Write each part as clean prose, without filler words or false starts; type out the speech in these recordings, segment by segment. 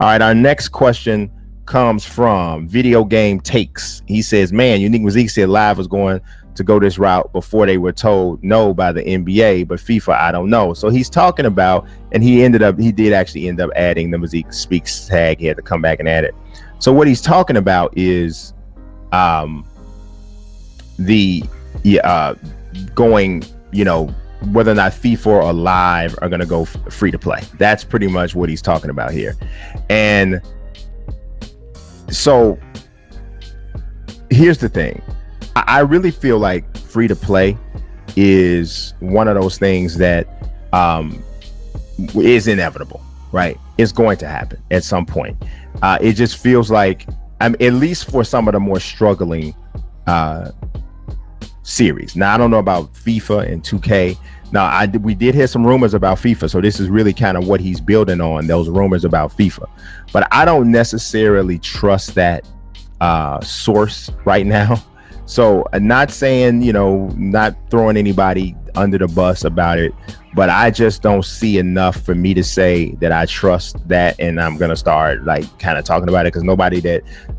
All right, our next question comes from Video Game Takes. He says, man, Unique Musique said Live was going to go this route before they were told no by the NBA, but FIFA, I don't know. So he's talking about, and he did actually end up adding the Musique Speaks tag. He had to come back and add it. So what he's talking about is going, whether or not FIFA or Live are going to go free to play. That's pretty much what he's talking about here. And so here's the thing. I really feel like free to play is one of those things that is inevitable, right? It's going to happen at some point. It just feels like, at least for some of the more struggling series. Now, I don't know about FIFA and 2K. Now, we did hear some rumors about FIFA, so this is really kind of what he's building on, those rumors about FIFA. But I don't necessarily trust that source right now. So I'm not saying, not throwing anybody under the bus about it, but I just don't see enough for me to say that I trust that, and I'm going to start kind of talking about it, because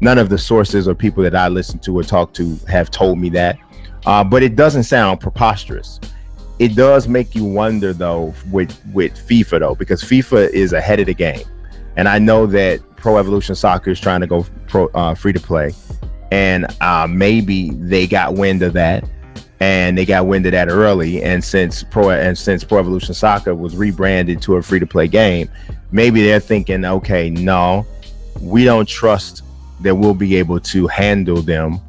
none of the sources or people that I listen to or talk to have told me that. But it doesn't sound preposterous. It does make you wonder, though, with FIFA, though, because FIFA is ahead of the game. And I know that Pro Evolution Soccer is trying to go free to play. And maybe they got wind of that, and they got wind of that early. And since Pro Evolution Soccer was rebranded to a free to play game, maybe they're thinking, okay, no, we don't trust that we'll be able to handle them.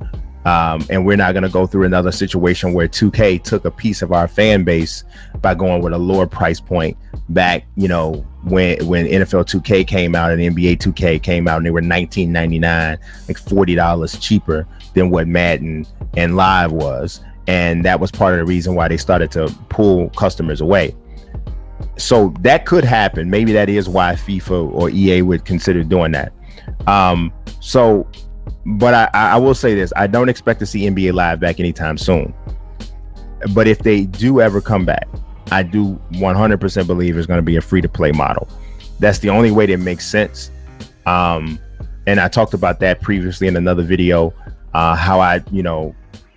And we're not going to go through another situation where 2K took a piece of our fan base by going with a lower price point back, when NFL 2K came out and NBA 2K came out, and they were $19.99, like $40 cheaper than what Madden and Live was. And that was part of the reason why they started to pull customers away. So that could happen. Maybe that is why FIFA or EA would consider doing that. But I will say this, I don't expect to see NBA Live back anytime soon. But if they do ever come back, I do 100% believe it's going to be a free to play model. That's the only way that makes sense. And I talked about that previously in another video, how I,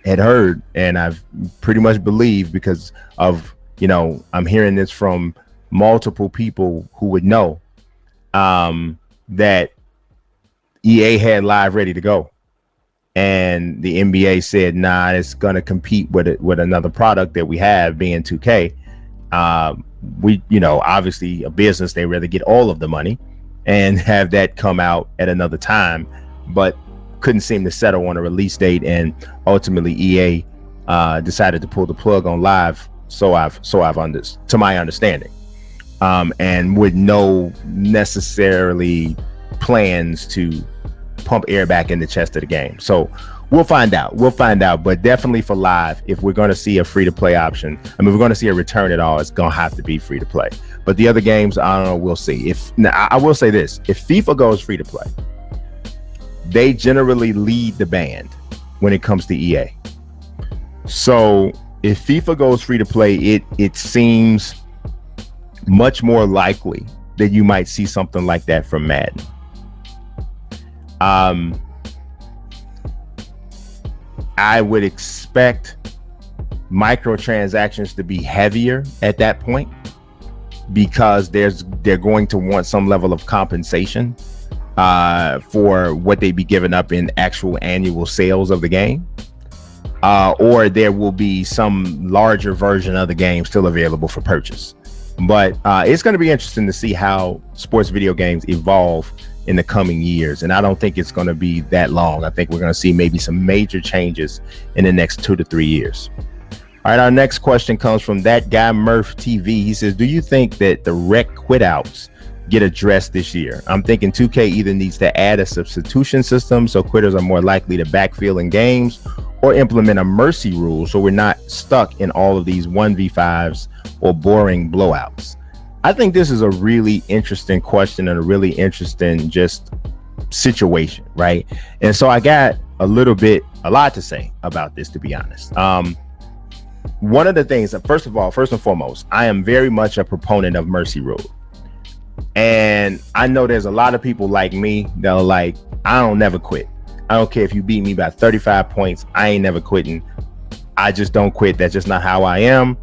had heard, and I've pretty much believed, because of, I'm hearing this from multiple people who would know, that EA had Live ready to go, and the NBA said, nah, it's going to compete with another product that we have, being 2K. We, obviously a business, they rather get all of the money and have that come out at another time, but couldn't seem to settle on a release date. And ultimately EA decided to pull the plug on Live. To my understanding, and with no necessarily plans to pump air back in the chest of the game. So we'll find out, but definitely for Live, if we're going to see a free to play option, if we're going to see a return at all, it's going to have to be free to play. But the other games, I don't know, we'll see. I will say this, if FIFA goes free to play, they generally lead the band when it comes to EA. So if FIFA goes free to play, it seems much more likely that you might see something like that from Madden. I would expect microtransactions to be heavier at that point, because they're going to want some level of compensation for what they be giving up in actual annual sales of the game, or there will be some larger version of the game still available for purchase. But it's going to be interesting to see how sports video games evolve in the coming years, and I don't think it's going to be that long. I think we're going to see maybe some major changes in the next 2 to 3 years. All right, our next question comes from That Guy Murph TV. He says, do you think that the rec quit outs get addressed this year? I'm thinking 2K either needs to add a substitution system so quitters are more likely to backfill in games, or implement a mercy rule so we're not stuck in all of these 1v5s or boring blowouts. I think this is a really interesting question and a really interesting just situation, right? And so I got a lot to say about this, to be honest. One of the things, first and foremost, I am very much a proponent of mercy rule. And I know there's a lot of people like me that are like, I don't never quit. I don't care if you beat me by 35 points. I ain't never quitting. I just don't quit. That's just not how I am.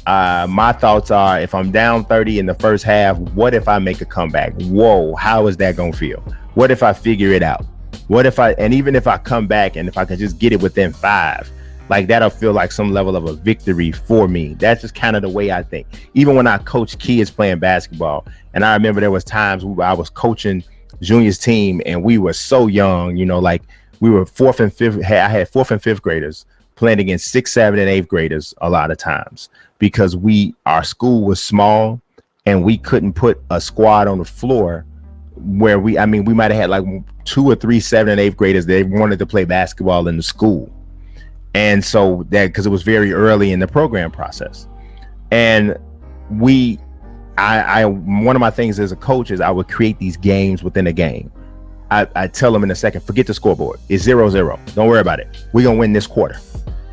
My thoughts are, if I'm down 30 in the first half, what if I make a comeback? Whoa, how is that going to feel? What if I figure it out? And even if I come back and if I could just get it within 5, like that'll feel like some level of a victory for me. That's just kind of the way I think. Even when I coach kids playing basketball, and I remember there was times where I was coaching juniors team and we were so young, like we were 4th and 5th. I had 4th and 5th graders playing against 6th, 7th, and 8th graders a lot of times because our school was small and we couldn't put a squad on the floor where we might have had like 2 or 3 7th and 8th graders. They wanted to play basketball in the school. And so that, because it was very early in the program process. And one of my things as a coach is I would create these games within a game. I tell them in a second, forget the scoreboard. It's 0-0. Don't worry about it. We're going to win this quarter.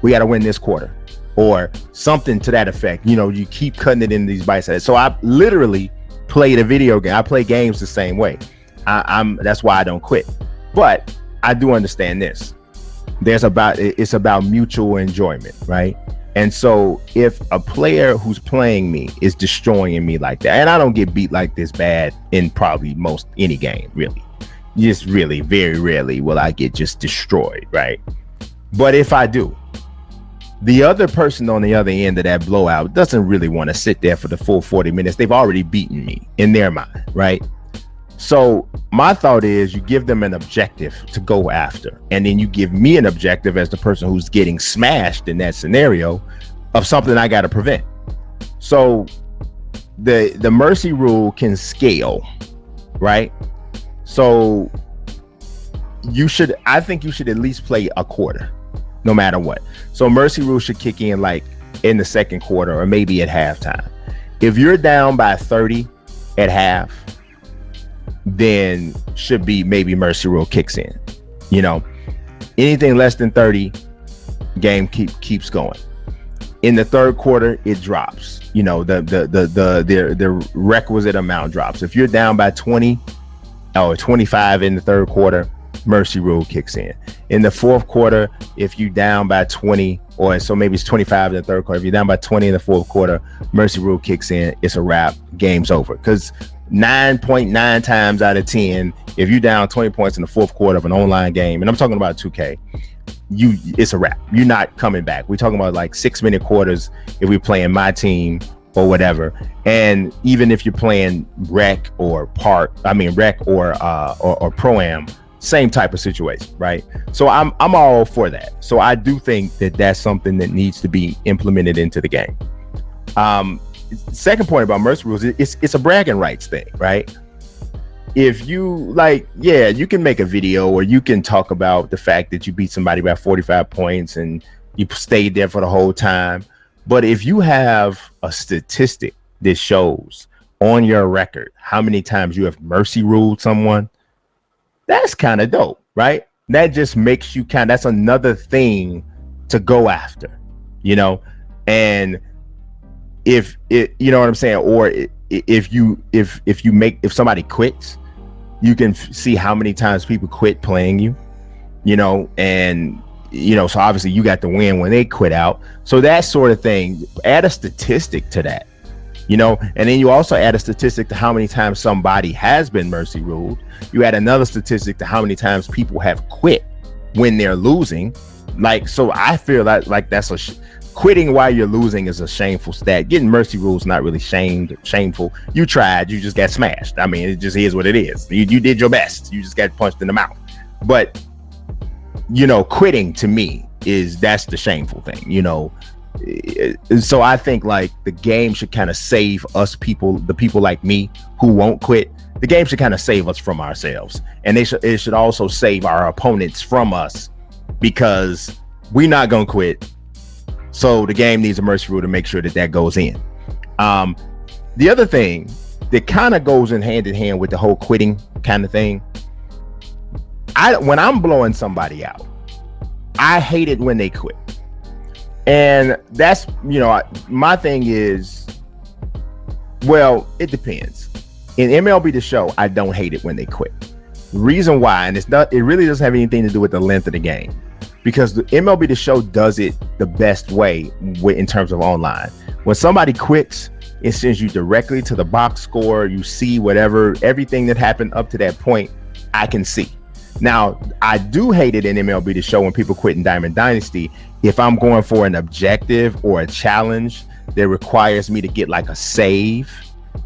We got to win this quarter, or something to that effect. You keep cutting it in these bites. So I literally played a video game. I play games the same way. That's why I don't quit. But I do understand this. It's about mutual enjoyment, right? And so if a player who's playing me is destroying me like that, and I don't get beat like this bad in probably most any game, really, just really very rarely will I get just destroyed, right? But if I do, the other person on the other end of that blowout doesn't really want to sit there for the full 40 minutes. They've already beaten me in their mind, right? So my thought is you give them an objective to go after, and then you give me an objective as the person who's getting smashed in that scenario of something I got to prevent. So the mercy rule can scale, right? So I think you should at least play a quarter, no matter what. So mercy rule should kick in like in the second quarter or maybe at halftime. If you're down by 30 at half, then should be maybe mercy rule kicks in. Anything less than 30, game keeps going. In the third quarter, it drops. The requisite amount drops. If you're down by 20 or 25 in the third quarter, mercy rule kicks in. In the fourth quarter, if you down by 20, or so maybe it's 25 in the third quarter, if you're down by 20 in the fourth quarter, mercy rule kicks in. It's a wrap. Game's over. Because 9.9 times out of 10, if you down 20 points in the fourth quarter of an online game, and I'm talking about 2K, it's a wrap. You're not coming back. We're talking about like 6-minute quarters if we're playing my team or whatever. And even if you're playing rec or pro-am, same type of situation, right? So I'm all for that. So I do think that that's something that needs to be implemented into the game. Second point about mercy rules, it's a bragging rights thing, right? If you you can make a video or you can talk about the fact that you beat somebody by 45 points and you stayed there for the whole time. But if you have a statistic that shows on your record how many times you have mercy ruled someone, that's kind of dope, right? That just makes you that's another thing to go after, and if what I'm saying, or if somebody quits, you can see how many times people quit playing you, and so obviously you got to win when they quit out. So that sort of thing, add a statistic to that, and then you also add a statistic to how many times somebody has been mercy ruled. You add another statistic to how many times people have quit when they're losing. So I feel like that's quitting while you're losing is a shameful stat. Getting mercy rules not really shameful. You tried, you just got smashed. It just is what it is. You did your best. You just got punched in the mouth. But quitting to me that's the shameful thing. So I think like the game should kind of save us people, the people like me who won't quit. The game should kind of save us from ourselves, and it should also save our opponents from us, because we're not gonna quit. So the game needs a mercy rule to make sure that goes in. The other thing that kind of goes in hand with the whole quitting kind of thing, when I'm blowing somebody out, I hate it when they quit. And that's, my thing is, well, it depends. in MLB The Show, I don't hate it when they quit. Reason why, and it really doesn't have anything to do with the length of the game, because the MLB The Show does it the best way in terms of online. When somebody quits, it sends you directly to the box score. You see everything that happened up to that point, I can see. Now, I do hate it in MLB The Show when people quit in Diamond Dynasty. If I'm going for an objective or a challenge that requires me to get like a save,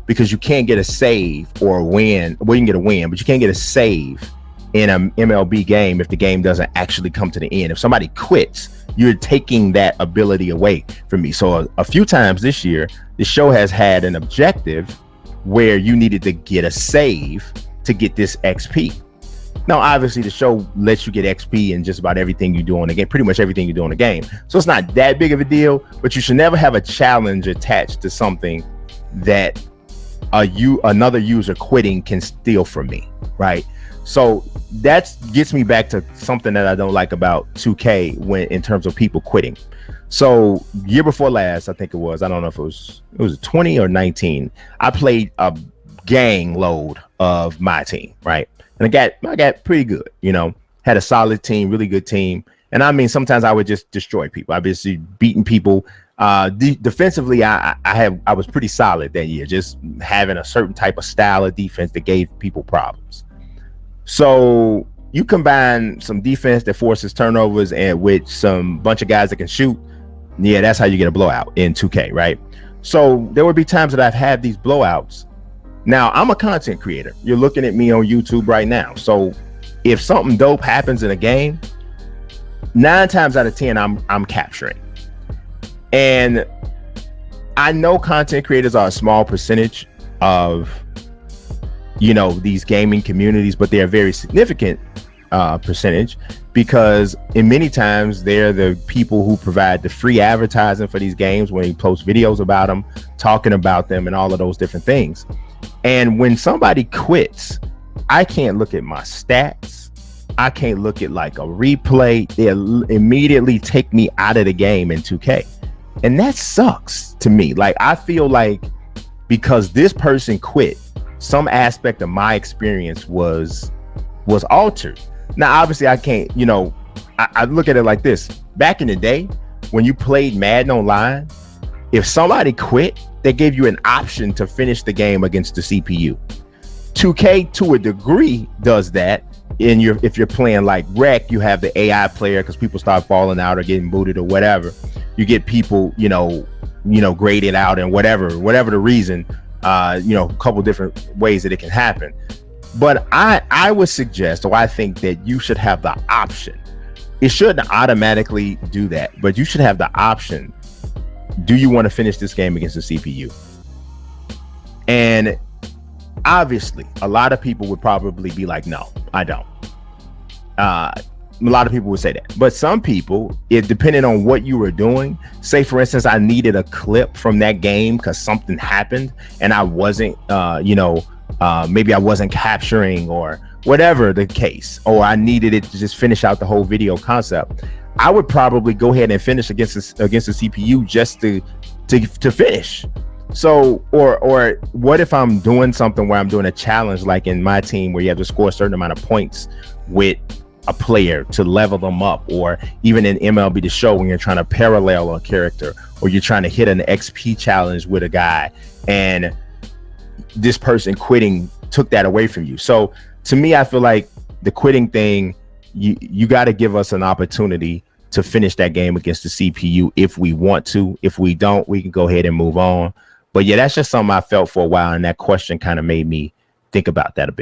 because you can't get a save or a win. Well, you can get a win, but you can't get a save in an MLB game if the game doesn't actually come to the end. If somebody quits, you're taking that ability away from me. So a few times this year, the show has had an objective where you needed to get a save to get this XP. Now, obviously, the show lets you get XP in just about everything you do on the game, pretty much everything you do on the game. So it's not that big of a deal, but you should never have a challenge attached to something that another user quitting can steal from me, right? So that gets me back to something that I don't like about 2K in terms of people quitting. So year before last, I think it was, I don't know if it was 20 or 19. I played a gang load of my team, right? And I got pretty good, had a solid team, really good team. And I mean, sometimes I would just destroy people. I'd be beating people. Defensively, I was pretty solid that year, just having a certain type of style of defense that gave people problems. So you combine some defense that forces turnovers and with some bunch of guys that can shoot. Yeah, that's how you get a blowout in 2K, right? So there would be times that I've had these blowouts. Now, I'm a content creator. You're looking at me on YouTube right now. So if something dope happens in a game, 9 times out of 10, I'm capturing. And I know content creators are a small percentage of, these gaming communities, but they're a very significant percentage, because in many times they're the people who provide the free advertising for these games when you post videos about them, talking about them and all of those different things. And when somebody quits, I can't look at my stats. I can't look at like a replay. They'll immediately take me out of the game in 2K. And that sucks to me. Like, I feel like because this person quit, some aspect of my experience was altered. Now, obviously, I can't, I look at it like this. Back in the day, when you played Madden online, if somebody quit, they gave you an option to finish the game against the CPU. 2K, to a degree, does that. If you're playing like Rec, you have the AI player because people start falling out or getting booted or whatever. You get people, graded out and whatever the reason, a couple different ways that it can happen. But I would suggest, or I think that you should have the option. It shouldn't automatically do that, but you should have the option. Do you want to finish this game against the CPU? And obviously, a lot of people would probably be like, no, I don't. A lot of people would say that. But some people, depending on what you were doing, say, for instance, I needed a clip from that game because something happened and I wasn't, maybe I wasn't capturing or whatever the case, or I needed it to just finish out the whole video concept. I would probably go ahead and finish against the CPU just to finish. So, or what if I'm doing something where I'm doing a challenge, like in my team, where you have to score a certain amount of points with a player to level them up, or even in MLB The Show when you're trying to parallel a character, or you're trying to hit an XP challenge with a guy, and this person quitting took that away from you. So to me, I feel like the quitting thing, you got to give us an opportunity to finish that game against the CPU if we want to. If we don't, we can go ahead and move on. But yeah, that's just something I felt for a while, and that question kind of made me think about that a bit.